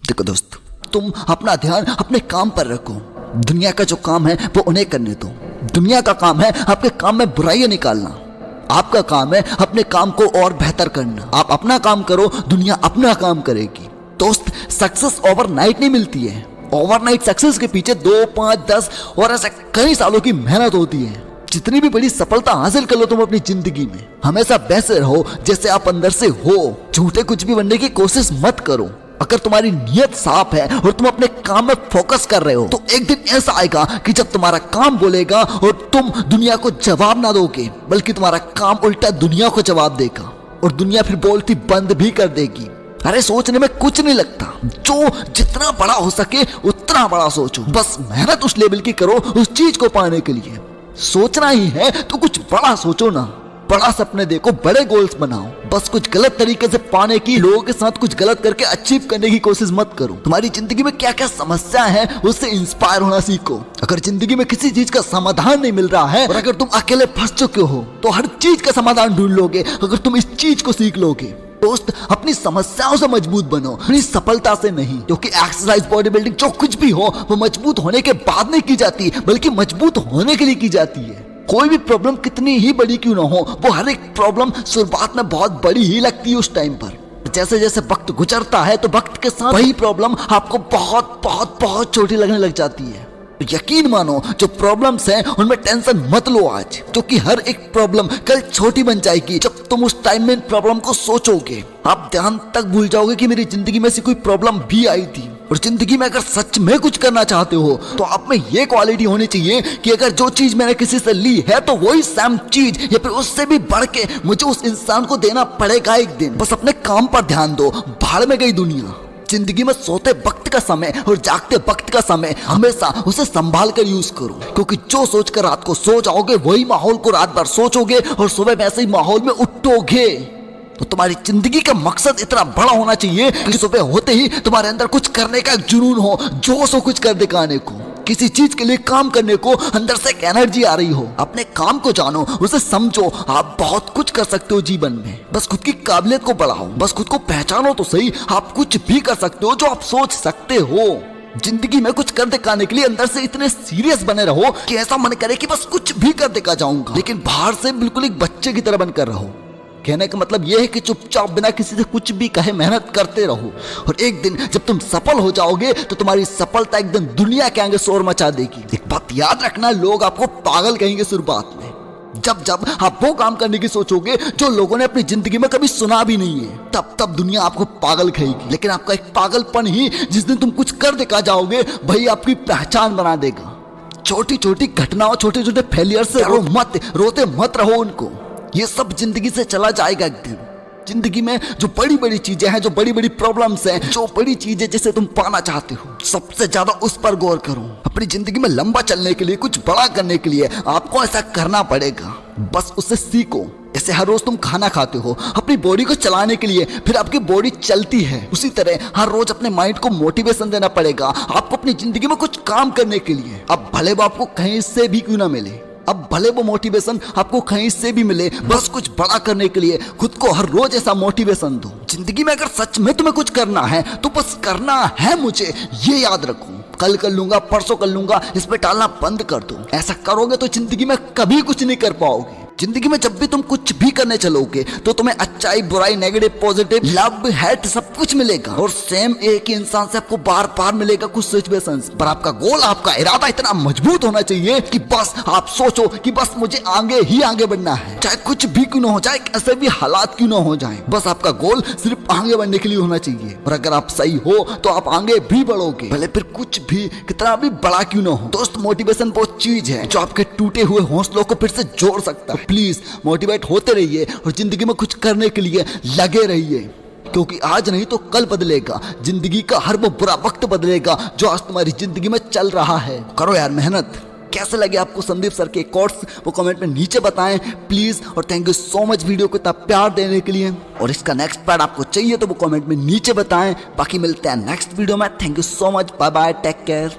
देखो दोस्त, तुम अपना ध्यान अपने काम पर रखो। दुनिया का जो काम है वो उन्हें करने दो। दुनिया का काम है आपके काम में बुराइयां निकालना, आपका काम है अपने काम को और बेहतर करना। आप अपना काम करो, दुनिया अपना काम करेगी। दोस्त, सक्सेस ओवरनाइट नहीं मिलती है। ओवरनाइट सक्सेस के पीछे 2, 5, 10 और ऐसे कई सालों की मेहनत होती है। जितनी भी बड़ी सफलता हासिल कर लो तुम अपनी जिंदगी में, हमेशा वैसे रहो जैसे आप अंदर से हो। झूठे कुछ भी बनने की कोशिश मत करो। अगर तुम्हारी नियत साफ है और तुम अपने काम में फोकस कर रहे हो तो एक दिन ऐसा आएगा कि जब तुम्हारा काम बोलेगा और तुम दुनिया को जवाब ना दोगे, बल्कि तुम्हारा काम उल्टा दुनिया को जवाब देगा और दुनिया फिर बोलती बंद भी कर देगी। अरे सोचने में कुछ नहीं लगता। जो जितना बड़ा हो सके उतना बड़ा सोचो। बस मेहनत उस लेवल की करो उस चीज को पाने के लिए। सोचना ही है तो कुछ बड़ा सोचो ना। बड़ा सपने देखो, बड़े गोल्स बनाओ। बस कुछ गलत तरीके से पाने की, लोगों के साथ कुछ गलत करके अचीव करने की कोशिश मत करो। तुम्हारी जिंदगी में क्या क्या समस्या है उससे इंस्पायर होना सीखो। अगर जिंदगी में किसी चीज का समाधान नहीं मिल रहा है और अगर तुम अकेले फंस चुके हो तो हर चीज का समाधान ढूंढ लोगे अगर तुम इस चीज को सीख लोगे। दोस्त, अपनी समस्याओं से मजबूत बनो, अपनी सफलता से नहीं। क्योंकि एक्सरसाइज, बॉडी बिल्डिंग जो कुछ भी हो वो मजबूत होने के बाद नहीं की जाती, बल्कि मजबूत होने के लिए की जाती है। कोई भी प्रॉब्लम कितनी ही बड़ी क्यों ना हो, वो हर एक प्रॉब्लम शुरुआत में बहुत बड़ी ही लगती है उस टाइम पर। जैसे जैसे वक्त गुजरता है तो वक्त के साथ वही प्रॉब्लम आपको बहुत बहुत बहुत छोटी लगने लग जाती है। तो यकीन मानो, जो प्रॉब्लम्स हैं उनमें टेंशन मत लो आज, क्योंकि हर एक प्रॉब्लम कल छोटी बन जाएगी। जब तुम उस टाइम में इन प्रॉब्लम को सोचोगे, आप ध्यान तक भूल जाओगे कि मेरी जिंदगी में ऐसी कोई प्रॉब्लम भी आई थी। और जिंदगी में अगर सच में कुछ करना चाहते हो तो आप में ये क्वालिटी होनी चाहिए कि अगर जो चीज मैंने किसी से ली है तो वही सेम चीज या फिर उससे भी बढ़ के मुझे उस इंसान को देना पड़ेगा एक दिन। बस अपने काम पर ध्यान दो, भाड़ में गई दुनिया। जिंदगी में सोते वक्त का समय और जागते वक्त का समय हमेशा उसे संभाल कर यूज करो, क्योंकि जो सोचकर रात को सो जाओगे वही माहौल को रात भर सोचोगे और सुबह वैसे ही माहौल में उठोगे। तो तुम्हारी जिंदगी का मकसद इतना बड़ा होना चाहिए कि सुबह होते ही तुम्हारे अंदर कुछ करने का जुनून हो, जोश हो कुछ कर दिखाने को, किसी चीज के लिए काम करने को अंदर से एक एनर्जी आ रही हो। अपने काम को जानो, उसे समझो। आप बहुत कुछ कर सकते हो जीवन में। बस खुद की काबिलियत को बढ़ाओ, बस खुद को पहचानो तो सही। आप कुछ भी कर सकते हो जो आप सोच सकते हो। जिंदगी में कुछ कर दिखाने के लिए अंदर से इतने सीरियस बने रहो कि ऐसा मन करे कि बस कुछ भी कर दिखा जाऊंगा, लेकिन बाहर से बिल्कुल एक बच्चे की तरह बनकर रहो। कहने का मतलब यह है कि चुपचाप बिना किसी से कुछ भी कहे मेहनत करते रहो, और एक दिन जब तुम सफल हो जाओगे तो तुम्हारी सफलता एकदम दुनिया के आगे शोर मचा देगी। एक बात याद रखना, लोग आपको पागल कहेंगे शुरुआत में। जब जब आप वो काम करने की सोचोगे जो लोगों ने अपनी जिंदगी में कभी सुना भी नहीं है, तब तब दुनिया आपको पागल कहेगी। लेकिन आपका एक पागलपन ही जिस दिन तुम कुछ कर दिखा जाओगे वही आपकी पहचान बना देगा। छोटी छोटी घटनाओं, छोटे छोटे फेलियर से रो मत, रोते मत रहो उनको। ये सब जिंदगी से चला जाएगा एक दिन। जिंदगी में जो बड़ी बड़ी चीजें हैं, जो बड़ी बड़ी प्रॉब्लम्स हैं, जो बड़ी चीजें जिसे तुम पाना चाहते हो, सबसे ज्यादा उस पर गौर करो। अपनी जिंदगी में लंबा चलने के लिए, कुछ बड़ा करने के लिए आपको ऐसा करना पड़ेगा। बस उससे सीखो। जैसे हर रोज तुम खाना खाते हो अपनी बॉडी को चलाने के लिए, फिर आपकी बॉडी चलती है, उसी तरह हर रोज अपने माइंड को मोटिवेशन देना पड़ेगा आपको अपनी जिंदगी में कुछ काम करने के लिए। अब भले वो आपको कहीं से भी क्यों ना मिले, अब भले वो मोटिवेशन आपको कहीं से भी मिले, बस कुछ बड़ा करने के लिए खुद को हर रोज ऐसा मोटिवेशन दो। जिंदगी में अगर सच में तुम्हें कुछ करना है तो बस करना है मुझे, ये याद रखो। कल कर लूंगा, परसों कर लूंगा, इस पे टालना बंद कर दो। ऐसा करोगे तो जिंदगी में कभी कुछ नहीं कर पाओगे। जिंदगी में जब भी तुम कुछ भी करने चलोगे तो तुम्हें अच्छाई, बुराई, नेगेटिव, पॉजिटिव, लव, हेट सब कुछ मिलेगा, और सेम एक ही इंसान से आपको बार बार मिलेगा कुछ सिचुएशंस। पर आपका गोल, आपका इरादा इतना मजबूत होना चाहिए कि बस आप सोचो कि बस मुझे आगे ही आगे बढ़ना है, चाहे कुछ भी क्यों ना हो जाए, कैसे भी हालात क्यों ना हो जाए। बस आपका गोल सिर्फ आगे बढ़ने के लिए होना चाहिए, और अगर आप सही हो तो आप आगे भी बढ़ोगे, भले फिर कुछ भी कितना भी बड़ा क्यों ना हो। दोस्त, मोटिवेशन वो चीज है जो आपके टूटे हुए हौसलों को फिर से जोड़ सकता है। प्लीज मोटिवेट होते रहिए और जिंदगी में कुछ करने के लिए लगे रहिए, क्योंकि आज नहीं तो कल बदलेगा। जिंदगी का हर वो बुरा वक्त बदलेगा जो आज तुम्हारी जिंदगी में चल रहा है। करो यार मेहनत। कैसे लगे आपको संदीप सर के कोट्स, वो कमेंट में नीचे बताएं प्लीज। और thank you so much video को इतना प्यार देने के लिए। और इसका नेक्स्ट पार्ट आपको चाहिए तो वो कमेंट में नीचे बताएं। बाकी मिलते हैं नेक्स्ट वीडियो में। Thank you so much, bye bye, take care.